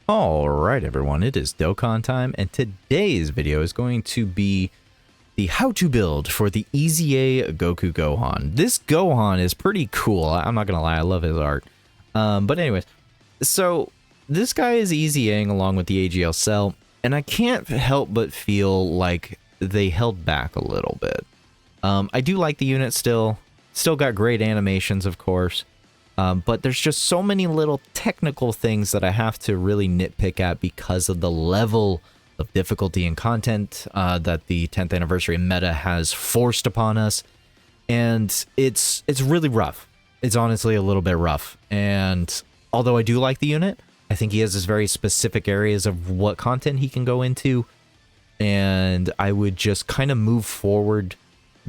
Alright everyone, it is Dokkan time, and today's video is going to be the how to build for the EZA Goku Gohan. This Gohan is pretty cool, I'm not gonna lie, I love his art. But anyways, so this guy is EZAing along with the AGL cell, and I can't help but feel like they held back a little bit. I do like the unit still got great animations of course. But there's just so many little technical things that I have to really nitpick at because of the level of difficulty and content that the 10th anniversary meta has forced upon us. And it's really rough. It's honestly a little bit rough. And although I do like the unit, I think he has this very specific areas of what content he can go into. And I would just kind of move forward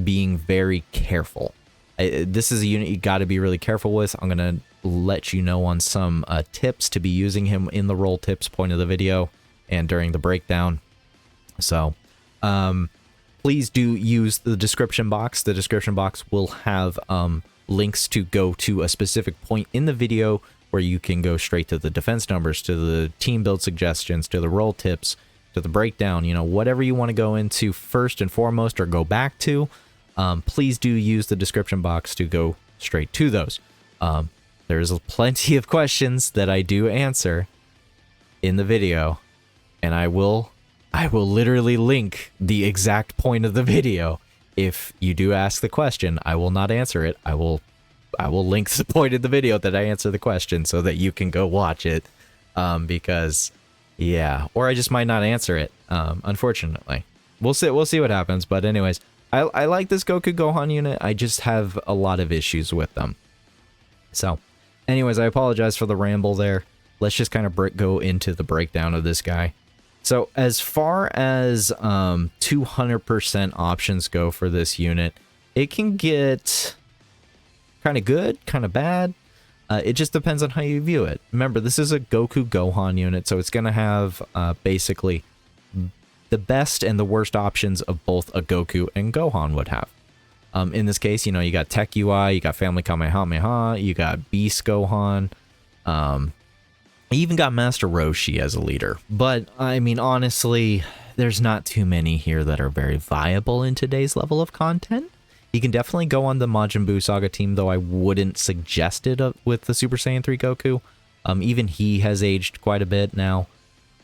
being very careful. This is a unit you got to be really careful with. I'm going to let you know on some tips to be using him in the role tips point of the video and during the breakdown. So please do use the description box. The description box will have links to go to a specific point in the video where you can go straight to the defense numbers, to the team build suggestions, to the role tips, to the breakdown, you know, whatever you want to go into first and foremost or go back to. Please do use the description box to go straight to those. There's plenty of questions that I do answer in the video, and I will literally link the exact point of the video. If you do ask the question, I will not answer it. I will link the point of the video that I answer the question so that you can go watch it. Because yeah, or I just might not answer it. Unfortunately, we'll see what happens. But anyways. I like this Goku Gohan unit, I just have a lot of issues with them. So, anyways, I apologize for the ramble there. Let's just kind of go into the breakdown of this guy. So, as far as 200% options go for this unit, it can get kind of good, kind of bad. It just depends on how you view it. Remember, this is a Goku Gohan unit, so it's going to have basically the best and the worst options of both a Goku and Gohan would have. In this case, you know, you got Tech UI, you got Family Kamehameha, you got Beast Gohan, you even got Master Roshi as a leader. But, I mean, honestly, there's not too many here that are very viable in today's level of content. You can definitely go on the Majin Buu Saga team, though I wouldn't suggest it with the Super Saiyan 3 Goku. Even he has aged quite a bit now.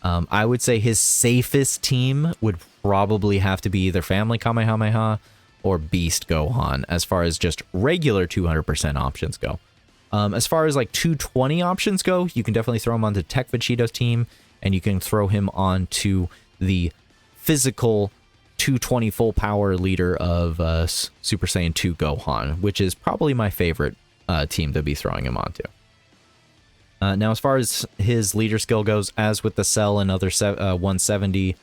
I would say his safest team would probably have to be either Family Kamehameha or Beast Gohan as far as just regular 200% options go. As far as like 220 options go, you can definitely throw him onto Tech Vegeto's team, and you can throw him onto the physical 220 full power leader of Super Saiyan 2 Gohan, which is probably my favorite team to be throwing him onto. Now, as far as his leader skill goes, as with the Cell and other 170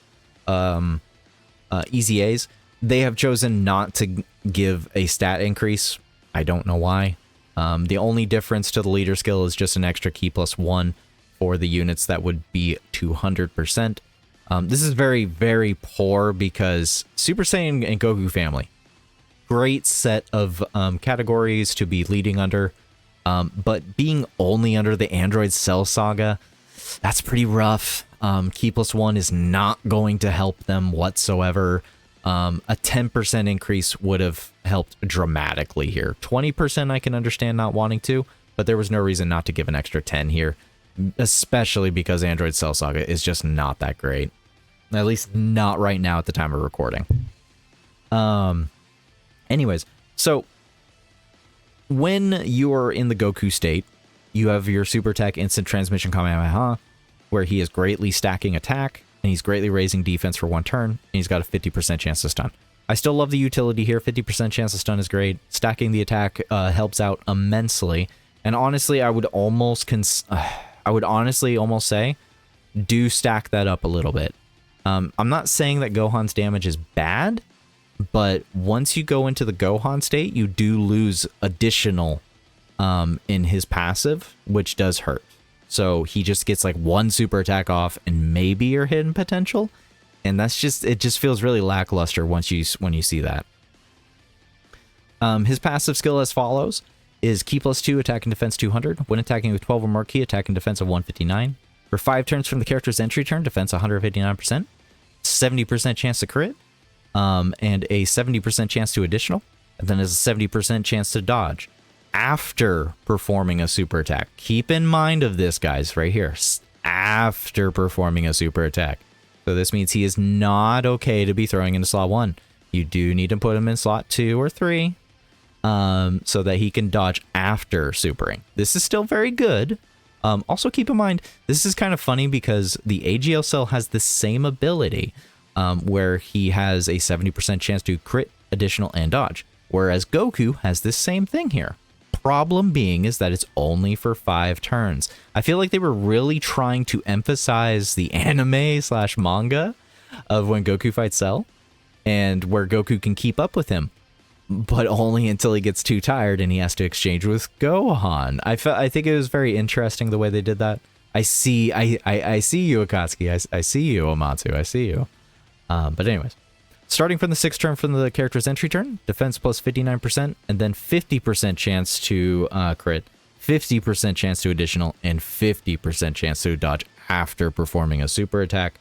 EZAs, they have chosen not to give a stat increase. I don't know why. The only difference to the leader skill is just an extra key +1 for the units that would be 200%. This is very, very poor because Super Saiyan and Goku family, great set of categories to be leading under. But being only under the Android Cell Saga, that's pretty rough. Key +1 is not going to help them whatsoever. A 10% increase would have helped dramatically here. 20% I can understand not wanting to, but there was no reason not to give an extra 10 here, especially because Android Cell Saga is just not that great. At least not right now at the time of recording. Anyways, so when you're in the Goku state, you have your Super Tech Instant Transmission Kamehameha, where he is greatly stacking attack, and he's greatly raising defense for 1 turn, and he's got a 50% chance to stun. I still love the utility here. 50% chance to stun is great. Stacking the attack helps out immensely. And honestly, I would honestly almost say, do stack that up a little bit. I'm not saying that Gohan's damage is bad, but once you go into the Gohan state, you do lose additional in his passive, which does hurt. So he just gets like 1 super attack off and maybe your hidden potential. And that's just, it just feels really lackluster when you see that. His passive skill as follows is Key +2, attack and defense 200. When attacking with 12 or more key, attack and defense of 159. For 5 turns from the character's entry turn, defense 159%, 70% chance to crit, and a 70% chance to additional, and then there's a 70% chance to dodge after performing a super attack. Keep in mind of this, guys, right here. After performing a super attack. So this means he is not okay to be throwing into slot 1. You do need to put him in slot 2 or 3 so that he can dodge after supering. This is still very good. Also keep in mind, this is kind of funny because the AGL cell has the same ability where he has a 70% chance to crit, additional, and dodge. Whereas Goku has this same thing here. Problem being is that it's only for 5 turns. I feel like they were really trying to emphasize the anime/manga of when Goku fights Cell and where Goku can keep up with him, but only until he gets too tired and he has to exchange with Gohan. I think it was very interesting the way they did that. I see you, Akatsuki. I see you, Amatsu. I see you. But anyways. Starting from the 6th turn from the character's entry turn, defense plus 59%, and then 50% chance to crit, 50% chance to additional, and 50% chance to dodge after performing a super attack.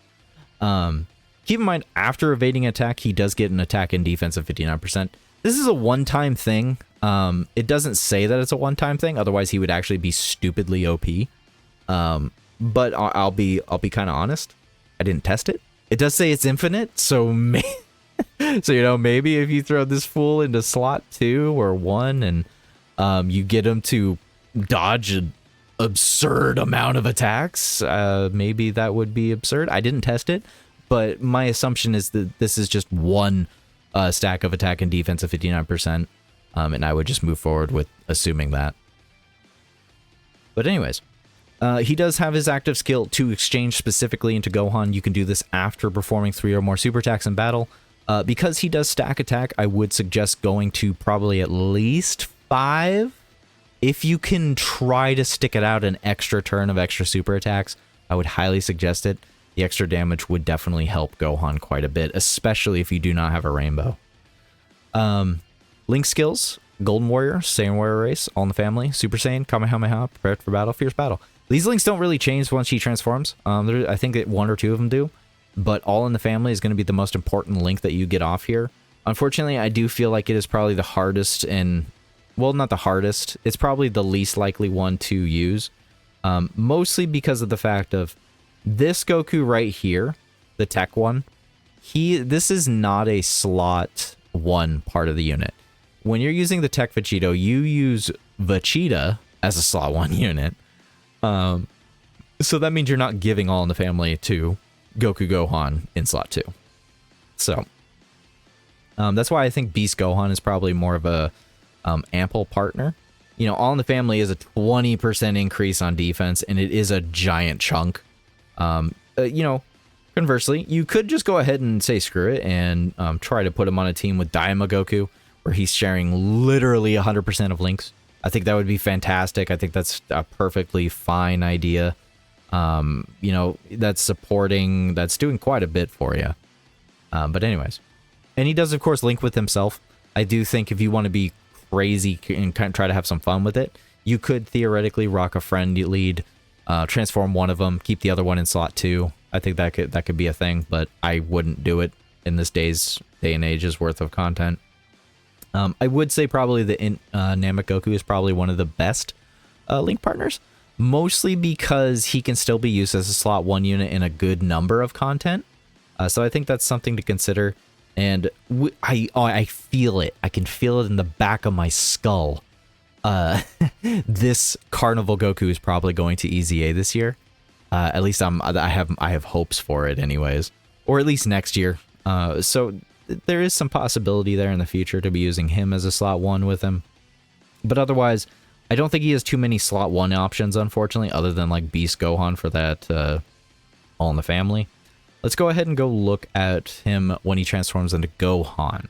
Keep in mind, after evading attack, he does get an attack and defense of 59%. This is a one-time thing. It doesn't say that it's a one-time thing, otherwise he would actually be stupidly OP. But I'll be kind of honest. I didn't test it. It does say it's infinite, so so, you know, maybe if you throw this fool into slot 2 or 1 and you get him to dodge an absurd amount of attacks, maybe that would be absurd. I didn't test it, but my assumption is that this is just one stack of attack and defense of 59%, and I would just move forward with assuming that. But anyways, he does have his active skill to exchange specifically into Gohan. You can do this after performing 3 or more super attacks in battle. Because he does stack attack, I would suggest going to probably at least 5. If you can try to stick it out an extra turn of extra super attacks, I would highly suggest it. The extra damage would definitely help Gohan quite a bit, especially if you do not have a rainbow. Link skills, Golden Warrior, Saiyan Warrior Race, All in the Family, Super Saiyan, Kamehameha, Prepared for Battle, Fierce Battle. These links don't really change once he transforms. I think that 1 or 2 of them do. But All in the Family is going to be the most important link that you get off here. Unfortunately, I do feel like it is probably the hardest and, well, not the hardest. It's probably the least likely one to use. Mostly because of the fact of this Goku right here, the tech one, this is not a slot 1 part of the unit. When you're using the tech Vegito, you use Vegeta as a slot 1 unit. So that means you're not giving All in the Family to Goku Gohan in slot 2. So that's why I think Beast Gohan is probably more of a ample partner. You know, All in the Family is a 20% increase on defense, and it is a giant chunk. You know, conversely, you could just go ahead and say screw it and try to put him on a team with Daima Goku, where he's sharing literally 100% of links. I think that would be fantastic. I think that's a perfectly fine idea. You know, that's doing quite a bit for you. But anyways, and he does, of course, link with himself. I do think if you want to be crazy and kind of try to have some fun with it, you could theoretically rock a friend lead, transform one of them, keep the other one in slot 2. I think that could be a thing, but I wouldn't do it in this day and age's worth of content. I would say probably the Namek Goku is probably one of the best link partners. Mostly because he can still be used as a slot 1 unit in a good number of content. So I think that's something to consider. And I feel it. I can feel it in the back of my skull. This Carnival Goku is probably going to EZA this year. At least I have hopes for it anyways. Or at least next year. So there is some possibility there in the future to be using him as a slot 1 with him. But otherwise, I don't think he has too many slot 1 options, unfortunately, other than like Beast Gohan for that All in the Family. Let's go ahead and go look at him when he transforms into Gohan.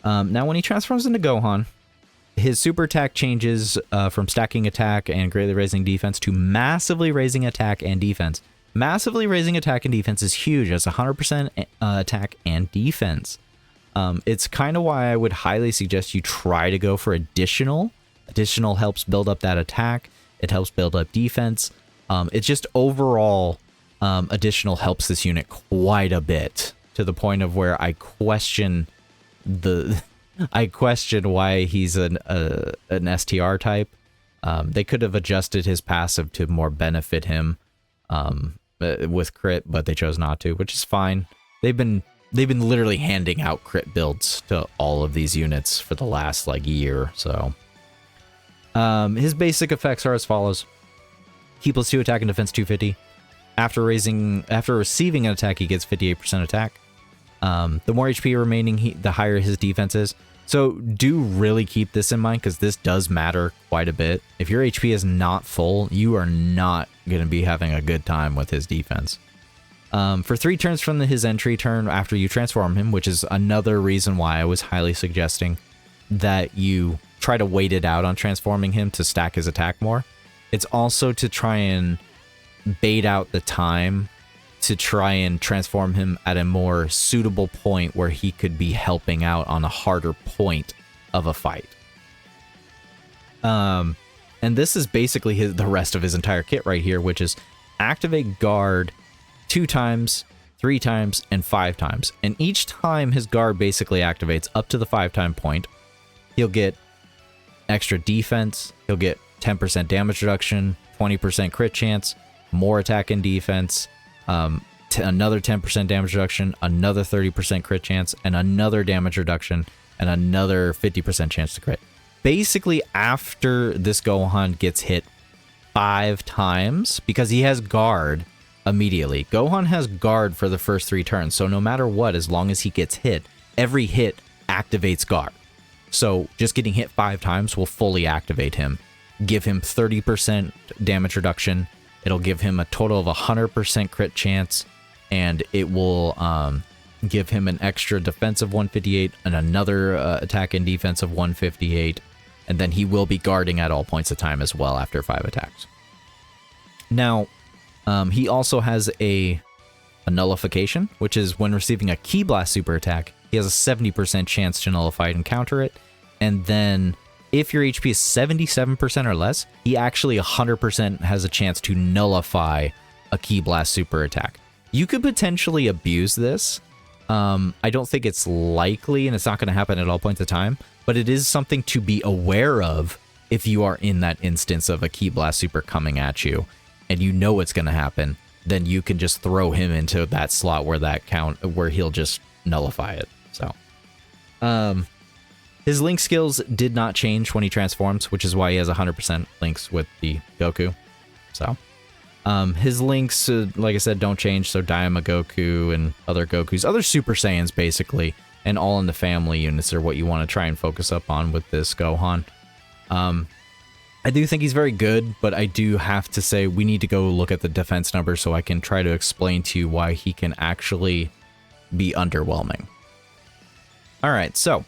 Now, when he transforms into Gohan, his super attack changes from stacking attack and greatly raising defense to massively raising attack and defense. Massively raising attack and defense is huge. It's 100% attack and defense. It's kind of why I would highly suggest you try to go for additional. Additional helps build up that attack. It helps build up defense. It just overall additional helps this unit quite a bit, to the point of where I question why he's an STR type. They could have adjusted his passive to more benefit him with crit, but they chose not to, which is fine. They've been literally handing out crit builds to all of these units for the last like year. So his basic effects are as follows: Key +2 attack and defense 250. After receiving an attack, he gets 58% attack. The more HP remaining, the higher his defense is. So do really keep this in mind, because this does matter quite a bit. If your HP is not full, you are not going to be having a good time with his defense. For 3 turns from his entry turn after you transform him, which is another reason why I was highly suggesting that you try to wait it out on transforming him to stack his attack more. It's also to try and bait out the time to try and transform him at a more suitable point where he could be helping out on a harder point of a fight. And this is basically the rest of his entire kit right here, which is activate guard 2 times, 3 times, and 5 times. And each time his guard basically activates up to the 5-time point, he'll get extra defense, he'll get 10% damage reduction, 20% crit chance, more attack and defense, another 10% damage reduction, another 30% crit chance, and another damage reduction, and another 50% chance to crit. Basically, after this Gohan gets hit 5 times, because he has guard immediately. Gohan has guard for the first 3 turns, so no matter what, as long as he gets hit, every hit activates guard. So just getting hit 5 times will fully activate him, give him 30% damage reduction. It'll give him a total of 100% crit chance, and it will give him an extra defense of 158 and another attack and defense of 158, and then he will be guarding at all points of time as well after 5 attacks. Now, he also has a nullification, which is when receiving a Ki Blast super attack, he has a 70% chance to nullify it and counter it, and then if your HP is 77% or less, he actually 100% has a chance to nullify a Ki Blast super attack. You could potentially abuse this. I don't think it's likely, and it's not going to happen at all points of time, but it is something to be aware of if you are in that instance of a Ki Blast super coming at you, and you know it's going to happen. Then you can just throw him into that slot where he'll just nullify it. So, his link skills did not change when he transforms, which is why he has 100% links with the Goku. So, his links, like I said, don't change. So Daima Goku and other Gokus, other Super Saiyans basically, and all in the family units are what you want to try and focus up on with this Gohan. I do think he's very good, but I do have to say we need to go look at the defense numbers so I can try to explain to you why he can actually be underwhelming. Alright, so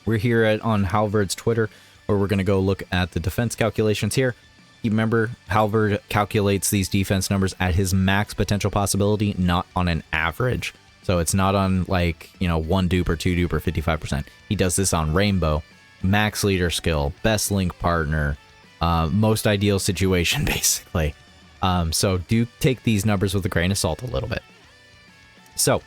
we're here on Halvard's Twitter, where we're going to go look at the defense calculations here. You remember, Halvard calculates these defense numbers at his max potential possibility, not on an average. So it's not on, like, 1 dupe or 2 dupe or 55%. He does this on Rainbow, max leader skill, best link partner, most ideal situation, basically. So do take these numbers with a grain of salt a little bit. So,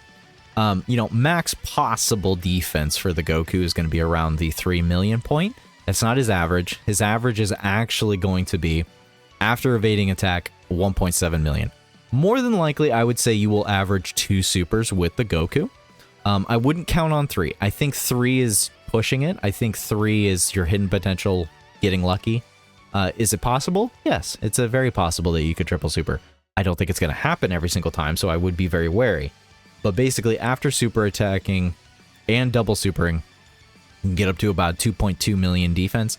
max possible defense for the Goku is going to be around the 3 million point. That's not his average. His average is actually going to be, after evading attack, 1.7 million. More than likely, I would say you will average 2 supers with the Goku. I wouldn't count on 3. I think 3 is pushing it. I think 3 is your hidden potential getting lucky. Is it possible? Yes, it's a very possible that you could triple super. I don't think it's going to happen every single time, so I would be very wary. But basically, after super attacking and double supering, you can get up to about 2.2 million defense.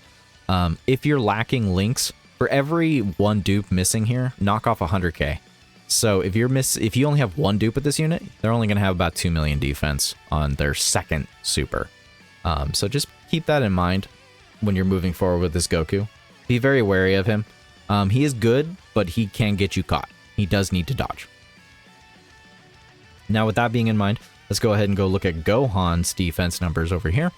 If you're lacking links, for every 1 dupe missing here, knock off 100k. So if you only have 1 dupe with this unit, they're only going to have about 2 million defense on their second super. So just keep that in mind when you're moving forward with this Goku. Be very wary of him. He is good, but he can get you caught. He does need to dodge. Now, with that being in mind, let's go ahead and go look at Gohan's defense numbers over here.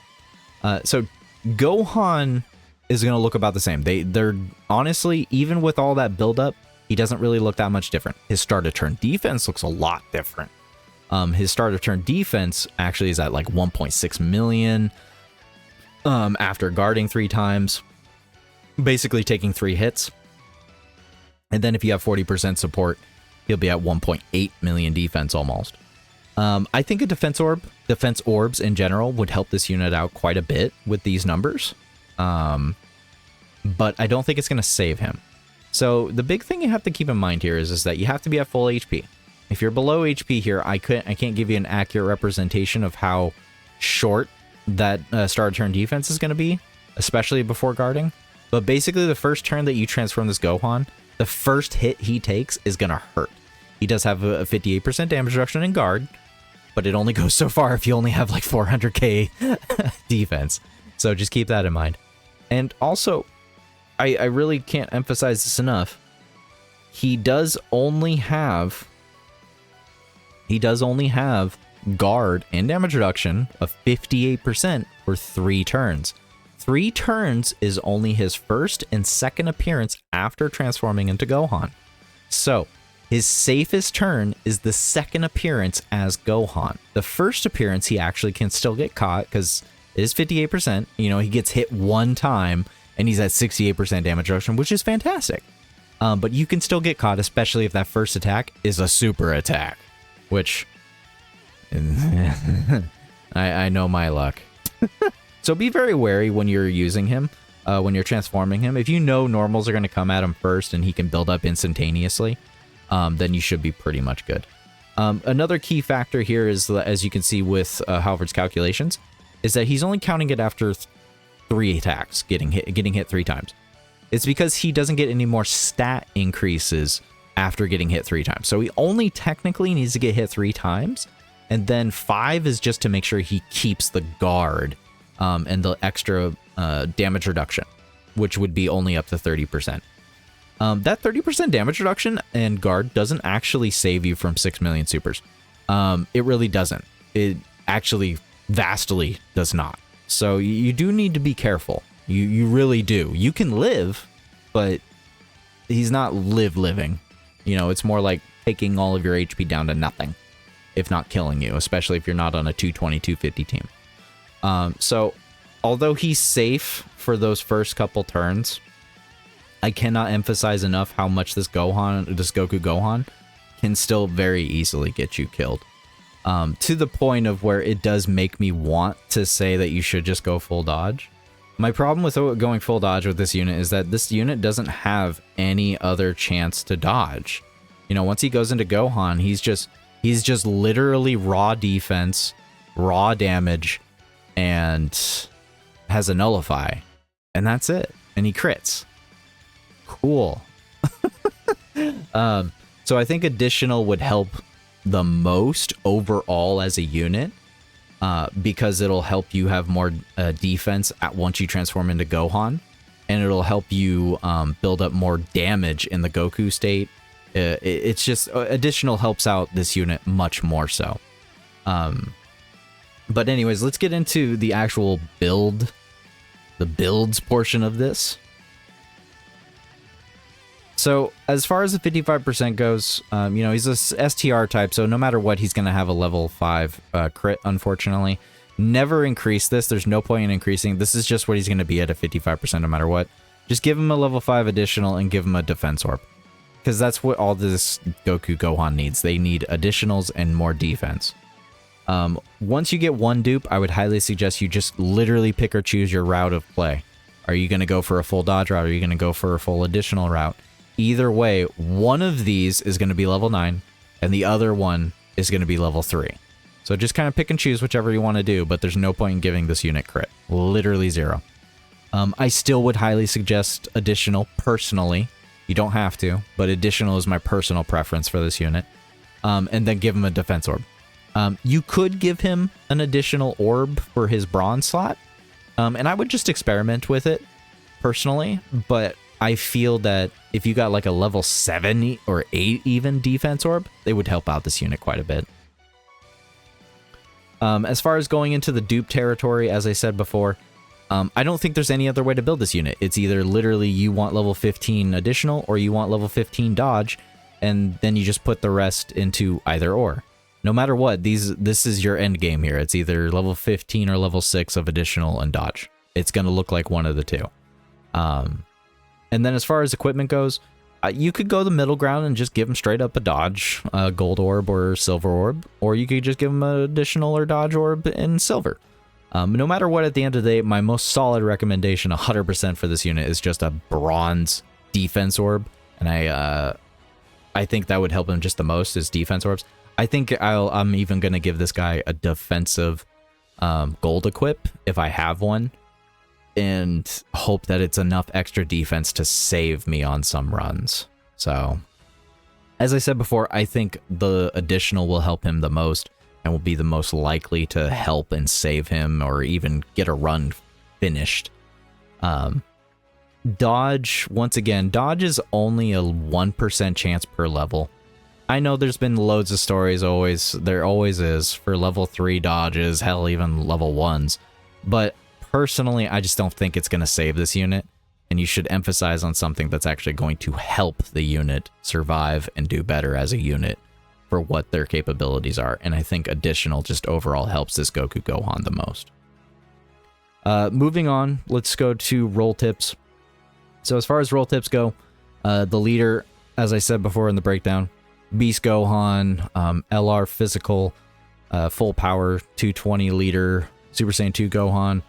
So Gohan is going to look about the same. They're honestly, even with all that buildup, he doesn't really look that much different. His start of turn defense looks a lot different. His start of turn defense actually is at like 1.6 million after guarding 3 times, basically taking 3 hits. And then if you have 40% support, he'll be at 1.8 million defense almost. I think a defense orbs in general would help this unit out quite a bit with these numbers. But I don't think it's going to save him. So the big thing you have to keep in mind here is that you have to be at full HP. If you're below HP here, I can't give you an accurate representation of how short that start turn defense is going to be, especially before guarding. But basically the first turn that you transform this Gohan, the first hit he takes is going to hurt. He does have a 58% damage reduction in guard, but it only goes so far if you only have like 400k defense. So just keep that in mind. And also, I really can't emphasize this enough. He does only have guard and damage reduction of 58% for 3 turns. 3 turns is only his first and second appearance after transforming into Gohan. So his safest turn is the second appearance as Gohan. The first appearance he actually can still get caught because it is 58%. You know, he gets hit 1 time and he's at 68% damage reduction, which is fantastic. But you can still get caught, especially if that first attack is a super attack, which I know my luck. So be very wary when you're using him, when you're transforming him. If you know normals are going to come at him first and he can build up instantaneously, then you should be pretty much good. Another key factor here is, as you can see with Halvard's calculations, is that he's only counting it after 3 attacks, getting hit 3 times. It's because he doesn't get any more stat increases after getting hit 3 times. So he only technically needs to get hit 3 times, and then 5 is just to make sure he keeps the guard and the extra damage reduction, which would be only up to 30%. That 30% damage reduction and guard doesn't actually save you from 6 million supers. It really doesn't. It actually vastly does not. So you do need to be careful. You really do. You can live, but he's not living. You know, it's more like taking all of your HP down to nothing, if not killing you, especially if you're not on a 220, 250 team. So although he's safe for those first couple turns, I cannot emphasize enough how much this Goku Gohan can still very easily get you killed. To the point of where it does make me want to say that you should just go full dodge. My problem with going full dodge with this unit is that this unit doesn't have any other chance to dodge. You know, once he goes into Gohan, he's just literally raw defense, raw damage, and has a nullify. And that's it. And he crits. Cool. So I think additional would help the most overall as a unit, because it'll help you have more defense once you transform into Gohan, and it'll help you build up more damage in the Goku state. It's just additional helps out this unit much more so. But anyways, let's get into the actual build, the builds portion of this. So as far as the 55% goes, you know, he's a STR type, so no matter what, he's going to have a level 5 crit, unfortunately. Never increase this. There's no point in increasing. This is just what he's going to be at 55% no matter what. Just give him a level 5 additional and give him a defense orb. Because that's what all this Goku Gohan needs. They need additionals and more defense. Once you get 1 dupe, I would highly suggest you just literally pick or choose your route of play. Are you going to go for a full dodge route? Or are you going to go for a full additional route? Either way, one of these is going to be level 9, and the other one is going to be level 3. So just kind of pick and choose whichever you want to do, but there's no point in giving this unit crit. Literally 0. I still would highly suggest additional, personally. You don't have to, but additional is my personal preference for this unit. And then give him a defense orb. You could give him an additional orb for his bronze slot, and I would just experiment with it, personally, but I feel that if you got like a level 7 or 8 even defense orb, they would help out this unit quite a bit. As far as going into the dupe territory, as I said before, I don't think there's any other way to build this unit. It's either literally you want level 15 additional or you want level 15 dodge, and then you just put the rest into either or. No matter what, this is your end game here. It's either level 15 or level 6 of additional and dodge. It's going to look like one of the two. And then as far as equipment goes, you could go the middle ground and just give him straight up a dodge, a gold orb or silver orb, or you could just give him an additional or dodge orb in silver. No matter what, at the end of the day, my most solid recommendation 100% for this unit is just a bronze defense orb. And I think that would help him just the most is defense orbs. I think I'm even going to give this guy a defensive gold equip if I have one, and hope that it's enough extra defense to save me on some runs. So, as I said before, I think the additional will help him the most and will be the most likely to help and save him or even get a run finished. Dodge, once again, dodge is only a 1% chance per level. I know there's been loads of stories, there always is, for level 3 dodges, hell, even level 1s. But personally, I just don't think it's going to save this unit, and you should emphasize on something that's actually going to help the unit survive and do better as a unit for what their capabilities are. And I think additional just overall helps this Goku Gohan the most. Moving on, let's go to role tips. So as far as role tips go, the leader, as I said before in the breakdown, Beast Gohan, LR physical, full power, 220 leader, Super Saiyan 2 Gohan,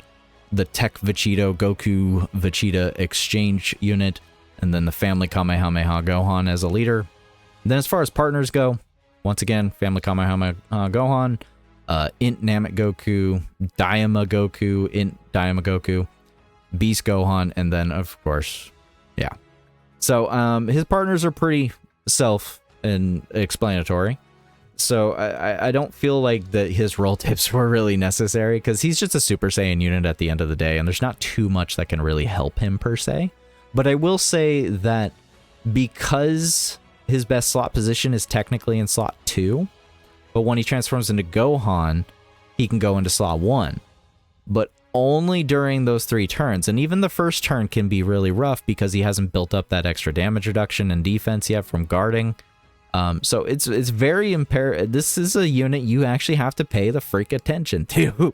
the Tech Vegito Goku Vegeta exchange unit, and then the Family Kamehameha Gohan as a leader. And then as far as partners go, once again, Family Kamehameha Gohan, Int Namek Goku, Daima Goku, Int Daima Goku, Beast Gohan, and then of course, yeah. So his partners are pretty self-explanatory. So I don't feel like that his role tips were really necessary because he's just a Super Saiyan unit at the end of the day, and there's not too much that can really help him per se. But I will say that because his best slot position is technically in slot 2, but when he transforms into Gohan, he can go into slot 1. But only during those 3 turns, and even the first turn can be really rough because he hasn't built up that extra damage reduction and defense yet from guarding. So it's very imperative. This is a unit you actually have to pay the freak attention to.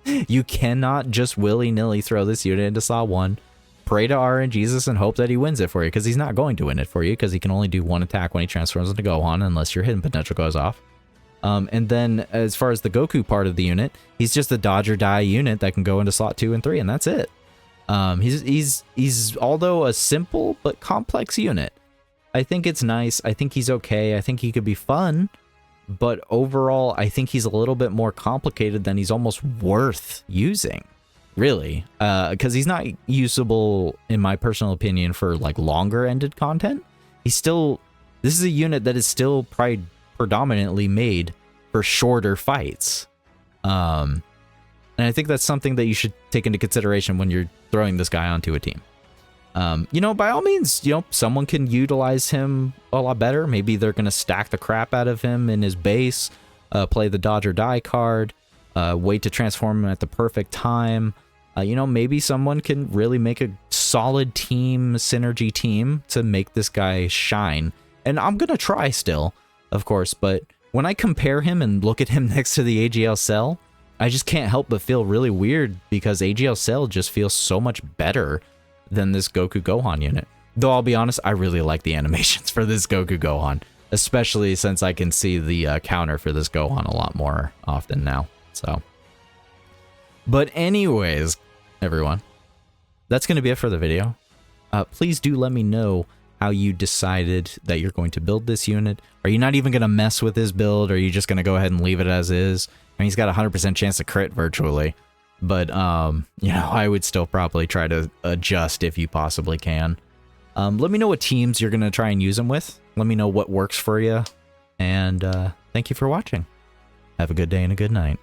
You cannot just willy-nilly throw this unit into slot 1, pray to RNGesus, and hope that he wins it for you, because he's not going to win it for you, because he can only do 1 attack when he transforms into Gohan unless your hidden potential goes off. And then as far as the Goku part of the unit, he's just a dodge or die unit that can go into slot 2 and 3, and that's it. He's although a simple but complex unit, I think it's nice. I think he's okay. I think he could be fun, but overall, I think he's a little bit more complicated than he's almost worth using, really, because he's not usable, in my personal opinion, for like longer ended content. This is a unit that is still predominantly made for shorter fights. And I think that's something that you should take into consideration when you're throwing this guy onto a team. You know, by all means, you know, someone can utilize him a lot better. Maybe they're going to stack the crap out of him in his base, play the dodge or die card, wait to transform him at the perfect time. You know, maybe someone can really make a solid team, synergy team to make this guy shine. And I'm going to try still, of course, but when I compare him and look at him next to the AGL Cell, I just can't help but feel really weird because AGL Cell just feels so much better than this Goku Gohan unit. Though I'll be honest, I really like the animations for this Goku Gohan, especially since I can see the counter for this Gohan a lot more often now. So, but anyways, everyone, that's going to be it for the video. Please do let me know how you decided that you're going to build this unit. Are you not even going to mess with his build? Or are you just going to go ahead and leave it as is? I mean, he's got a 100% chance to crit virtually. But, you know, I would still probably try to adjust if you possibly can. Let me know what teams you're going to try and use them with. Let me know what works for you. And thank you for watching. Have a good day and a good night.